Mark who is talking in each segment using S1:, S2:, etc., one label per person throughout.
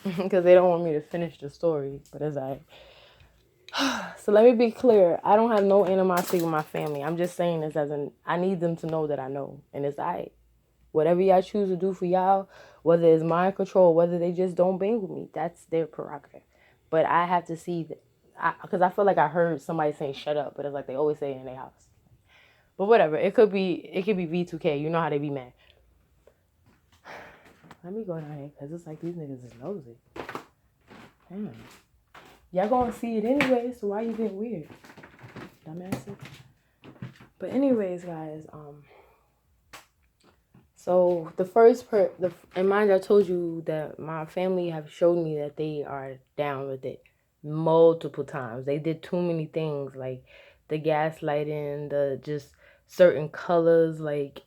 S1: because they don't want me to finish the story, but it's alright. So let me be clear. I don't have no animosity with my family. I'm just saying this as I need them to know that I know, and it's alright. Whatever y'all choose to do for y'all, whether it's mind control, whether they just don't bang with me, that's their prerogative. But I have to see that, because I feel like I heard somebody saying "shut up," but it's like they always say it in their house. But whatever, it could be V2K. You know how they be mad. Let me go down here because it's like these niggas is nosy. Damn. Y'all gonna see it anyway, so why you being weird? Dumbasses. But anyways, guys, so the first and mind you, I told you that my family have showed me that they are down with it multiple times. They did too many things like the gaslighting, the just certain colors. Like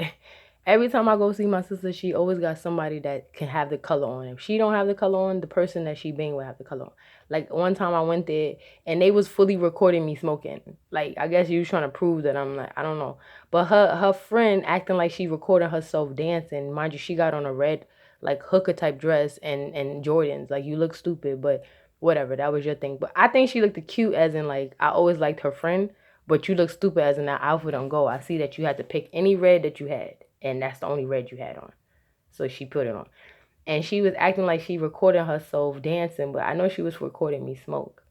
S1: every time I go see my sister, she always got somebody that can have the color on. If she don't have the color on, the person that she bang will have the color on. Like one time I went there and they was fully recording me smoking. Like I guess you was trying to prove that I'm like I don't know. But her friend acting like she recording herself dancing. Mind you, she got on a red like hooker type dress and Jordans. Like you look stupid, but whatever. That was your thing. But I think she looked cute as in like I always liked her friend. But you look stupid as in that outfit on go. I see that you had to pick any red that you had, and that's the only red you had on. So she put it on, and she was acting like she recording herself dancing, but I know she was recording me smoke.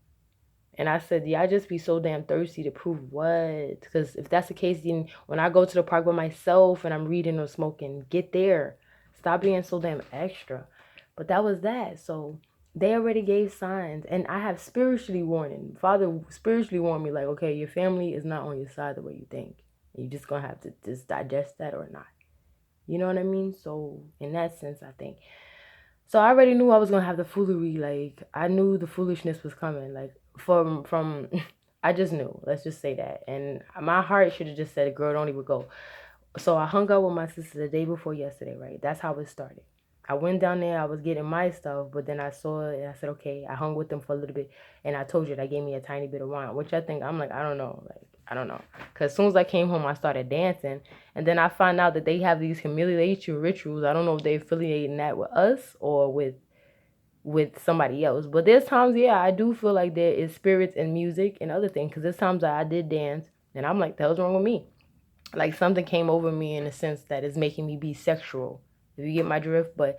S1: And I said, yeah, I just be so damn thirsty to prove what? Because if that's the case, then when I go to the park by myself and I'm reading or smoking, get there. Stop being so damn extra. But that was that. So they already gave signs. And I have spiritually warning. Father spiritually warned me, like, okay, your family is not on your side the way you think. You're just going to have to just digest that or not. You know what I mean? So in that sense, I think. So I already knew I was gonna have the foolery. Like I knew the foolishness was coming. Like from I just knew. Let's just say that. And my heart should have just said, "Girl, don't even go." So I hung out with my sister the day before yesterday. Right. That's how it started. I went down there. I was getting my stuff, but then I saw it and I said, "Okay." I hung with them for a little bit, and I told you that gave me a tiny bit of wine, which I think I'm like, I don't know, like I don't know, because as soon as I came home, I started dancing, and then I find out that they have these humiliation rituals. I don't know if they're affiliating that with us or with somebody else. But there's times, yeah, I do feel like there is spirits in music and other things. Because there's times that I did dance, and I'm like, the hell's wrong with me? Like something came over me in a sense that is making me be sexual. If you get my drift, but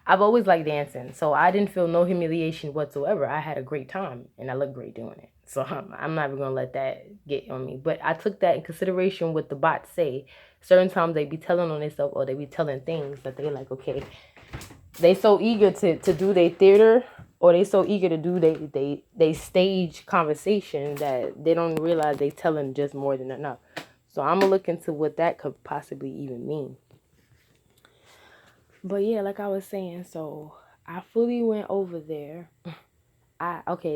S1: I've always liked dancing, so I didn't feel no humiliation whatsoever. I had a great time, and I look great doing it. So I'm not even gonna let that get on me. But I took that in consideration. What the bots say, certain times they be telling on themselves or they be telling things that they like. Okay, they so eager to do their theater or they so eager to do they stage conversation that they don't realize they telling just more than enough. So I'm gonna look into what that could possibly even mean. But yeah, like I was saying, so I fully went over there.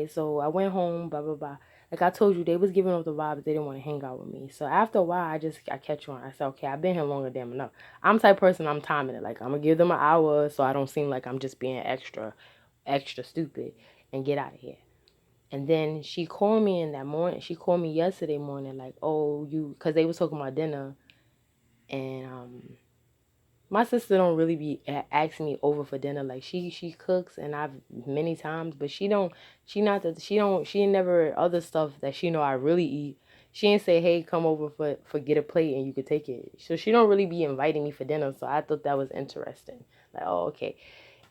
S1: So I went home, blah blah blah. Like I told you, they was giving off the vibes they didn't want to hang out with me. So after a while, I catch on. I said, okay, I've been here longer than enough. I'm the type of person, I'm timing it. Like I'm gonna give them an hour so I don't seem like I'm just being extra stupid and get out of here. And then she called me in that morning. She called me yesterday morning, like, oh, because they was talking about dinner, and my sister don't really be asking me over for dinner. Like she cooks and I've many times, but she ain't never other stuff that she know I really eat. She ain't say, hey, come over for get a plate and you could take it. So she don't really be inviting me for dinner. So I thought that was interesting. Like, oh, okay.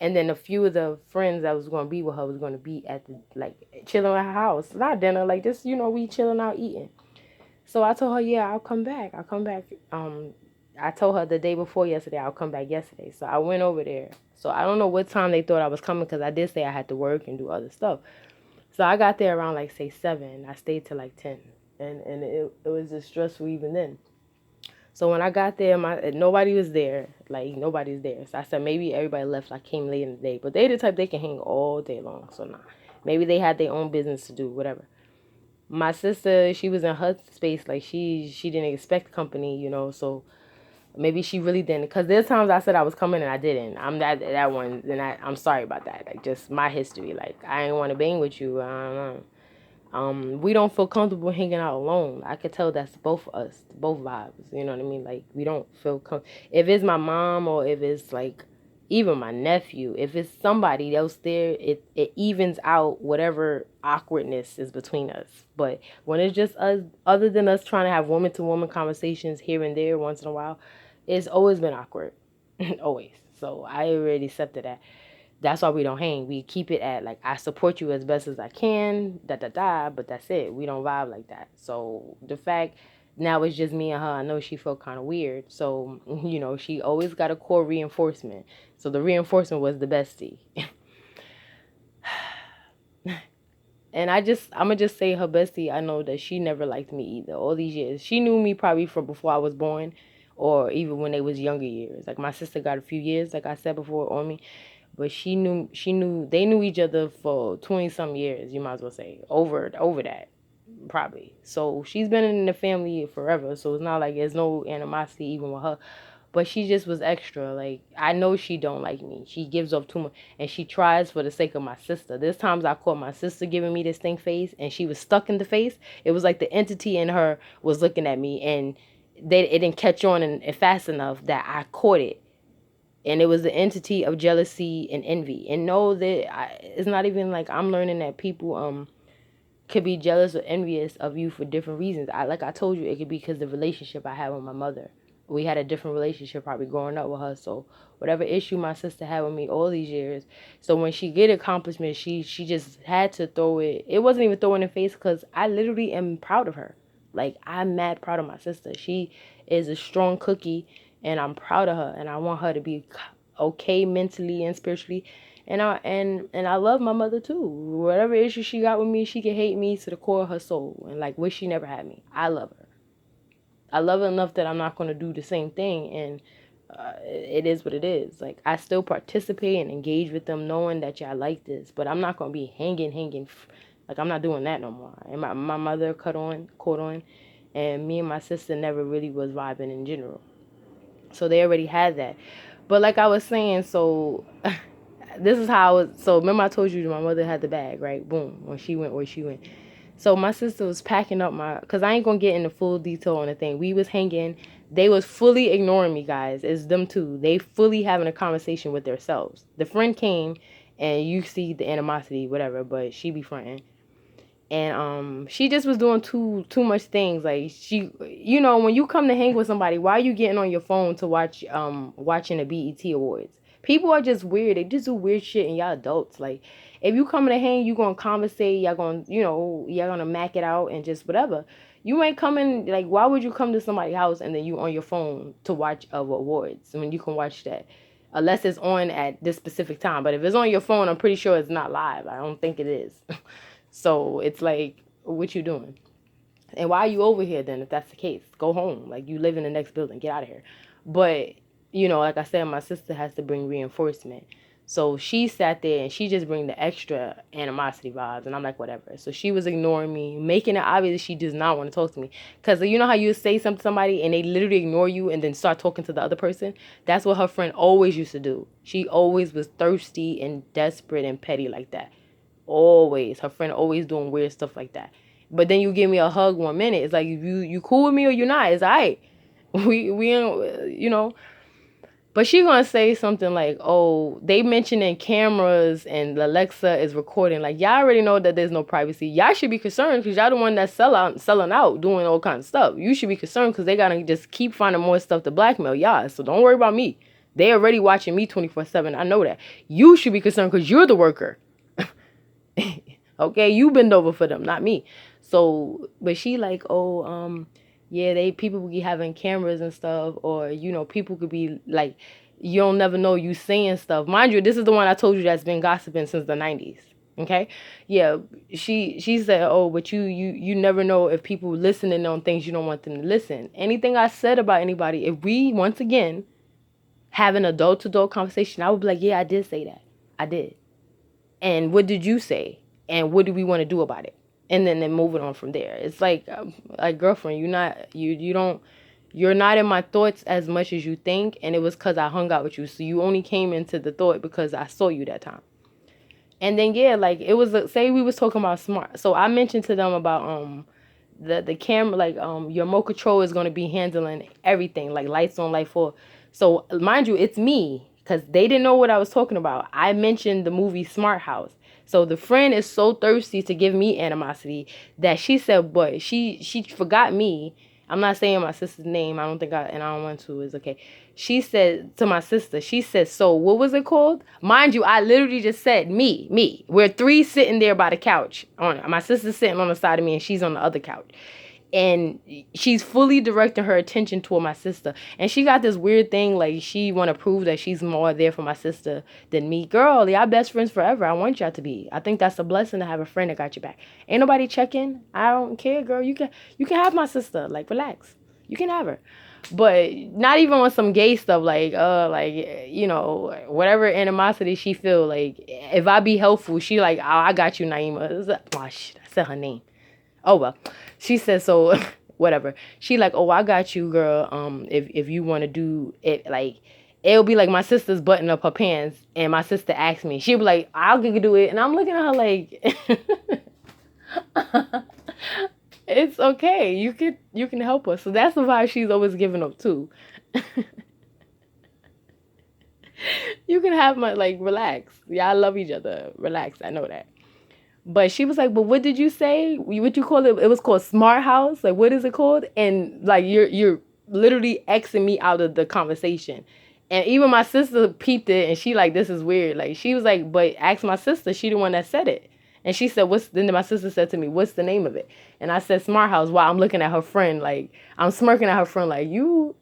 S1: And then a few of the friends that was gonna be with her was gonna be at the like chilling at her house. Not dinner, like just, we chilling out eating. So I told her, yeah, I'll come back. I'll come back. I told her the day before yesterday I'll come back yesterday. So I went over there. So I don't know what time they thought I was coming because I did say I had to work and do other stuff. So I got there around like say 7. I stayed till like 10, and it was just stressful even then. So when I got there, nobody was there. Like nobody's there. So I said maybe everybody left. I came late in the day, but they the type they can hang all day long. So nah, maybe they had their own business to do, whatever. My sister, she was in her space, like she didn't expect company, so maybe she really didn't. Because there's times I said I was coming and I didn't. I'm that one, and I'm sorry about that. Like just my history. Like I ain't want to bang with you. I don't know. We don't feel comfortable hanging out alone. I could tell that's both of us, both vibes. You know what I mean? Like we don't feel if it's my mom or if it's like even my nephew, if it's somebody else there, it evens out whatever awkwardness is between us. But when it's just us, other than us trying to have woman to woman conversations here and there once in a while, it's always been awkward. Always. So I already accepted that. That's why we don't hang. We keep it at like, I support you as best as I can, da da da, but that's it. We don't vibe like that. So the fact now it's just me and her, I know she felt kind of weird. So, she always got a core reinforcement. So the reinforcement was the bestie. And I'ma just say her bestie, I know that she never liked me either. All these years. She knew me probably from before I was born, or even when they was younger years. Like my sister got a few years, like I said before, on me. But they knew each other for 20 some years, you might as well say. Over that, probably. So she's been in the family forever. So it's not like there's no animosity even with her. But she just was extra. Like, I know she don't like me. She gives up too much. And she tries for the sake of my sister. There's times I caught my sister giving me this stink face. And she was stuck in the face. It was like the entity in her was looking at me. And it didn't catch on and fast enough that I caught it. And it was the entity of jealousy and envy. And know that it's not even like I'm learning that people could be jealous or envious of you for different reasons. Like I told you, it could be because the relationship I had with my mother. We had a different relationship probably growing up with her. So whatever issue my sister had with me all these years. So when she get accomplishments, she just had to throw it. It wasn't even throwing in the face because I literally am proud of her. Like, I'm mad proud of my sister. She is a strong cookie, and I'm proud of her, and I want her to be okay mentally and spiritually. And I love my mother too. Whatever issue she got with me, she can hate me to the core of her soul and like wish she never had me. I love her. I love her enough that I'm not gonna do the same thing, and it is what it is. Like, I still participate and engage with them, knowing that y'all like this, but I'm not gonna be hanging. Like, I'm not doing that no more. And my mother caught on, and me and my sister never really was vibing in general. So they already had that. But like I was saying, so this is how I was. So remember I told you my mother had the bag, right? Boom, when she went where she went. So my sister was packing up cause I ain't gonna get into full detail on the thing. We was hanging. They was fully ignoring me, guys. It's them two. They fully having a conversation with themselves. The friend came, and you see the animosity, whatever. But she be fronting. And she just was doing too much things. Like, she, when you come to hang with somebody, why are you getting on your phone to watching the BET Awards? People are just weird. They just do weird shit, and y'all adults. Like, if you coming to hang, you gonna conversate, y'all gonna mac it out and just whatever. You ain't coming, like, why would you come to somebody's house and then you on your phone to watch awards when you can watch that? Unless it's on at this specific time. But if it's on your phone, I'm pretty sure it's not live. I don't think it is. So it's like, what you doing? And why are you over here then if that's the case? Go home. Like, you live in the next building. Get out of here. But, like I said, my sister has to bring reinforcement. So she sat there and she just bring the extra animosity vibes. And I'm like, whatever. So she was ignoring me, making it obvious she does not want to talk to me. Because you know how you say something to somebody and they literally ignore you and then start talking to the other person? That's what her friend always used to do. She always was thirsty and desperate and petty like that. Always. Her friend always doing weird stuff like that. But then you give me a hug 1 minute. It's like, you cool with me or you're not. It's all right. We But she gonna say something like, oh, they mentioning cameras and Alexa is recording. Like, y'all already know that there's no privacy. Y'all should be concerned because y'all the one that's selling out, doing all kinds of stuff. You should be concerned because they gotta just keep finding more stuff to blackmail y'all. So don't worry about me. They already watching me 24/7. I know that. You should be concerned because you're the worker. Okay, you bend over for them, not me. So, but she like, oh, yeah, people be having cameras and stuff, or people could be like, you don't never know you saying stuff. Mind you, this is the one I told you that's been gossiping since the 90s. Okay, yeah, she said, oh, but you never know if people listening on things you don't want them to listen. Anything I said about anybody, if we once again have an adult to adult conversation, I would be like, yeah, I did say that, I did. And what did you say? And what do we want to do about it? And then moving on from there. It's like girlfriend, you're not in my thoughts as much as you think. And it was because I hung out with you. So you only came into the thought because I saw you that time. And then, yeah, like it was, say we was talking about smart. So I mentioned to them about, the camera, like, your remote control is going to be handling everything, like lights on, light off. So mind you, it's me. because they didn't know what I was talking about. I mentioned the movie Smart House. So the friend is so thirsty to give me animosity that she said, but she forgot me. I'm not saying my sister's name. I don't think and I don't want to. It's okay. She said to my sister, she said, so what was it called? Mind you, I literally just said me. We're three sitting there by the couch. My sister's sitting on the side of me and she's on the other couch. And she's fully directing her attention toward my sister. And she got this weird thing, like she want to prove that she's more there for my sister than me. Girl, y'all best friends forever. I want y'all to be. I think that's a blessing to have a friend that got your back. Ain't nobody checking. I don't care, girl. You can have my sister. Like, relax. You can have her. But not even on some gay stuff, like you know, whatever animosity she feel. Like, if I be helpful, she like, oh, I got you, Naima. Oh shit, I said her name. Oh well, she said so. Whatever. She like, oh, I got you, girl. If you want to do it, like, it'll be like my sister's button up her pants, and my sister asked me. She'll be like, I'll do it, and I'm looking at her like, it's okay. You can help us. So that's the vibe she's always giving up too. You can have my like, relax. Y'all love each other. Relax. I know that. But she was like, but what did you say? What you call it? It was called Smart House. Like, what is it called? And like, you're literally Xing me out of the conversation. And even my sister peeped it and she like, this is weird. Like, she was like, but ask my sister. She the one that said it. And she said, then my sister said to me, what's the name of it? And I said, Smart House, while I'm looking at her friend. Like, I'm smirking at her friend like, you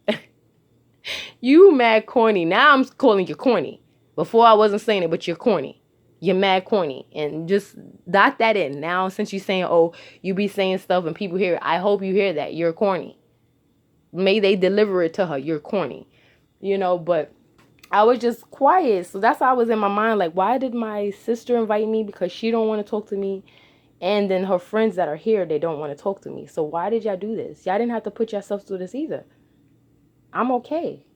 S1: mad corny. Now I'm calling you corny. Before I wasn't saying it, but you're corny. You're mad corny. And just dot that in. Now, since you're saying, oh, you be saying stuff and people hear it, I hope you hear that. You're corny. May they deliver it to her. You're corny. You know, but I was just quiet. So that's why I was in my mind. Like, why did my sister invite me? Because she don't want to talk to me. And then her friends that are here, they don't want to talk to me. So why did y'all do this? Y'all didn't have to put yourself through this either. I'm okay.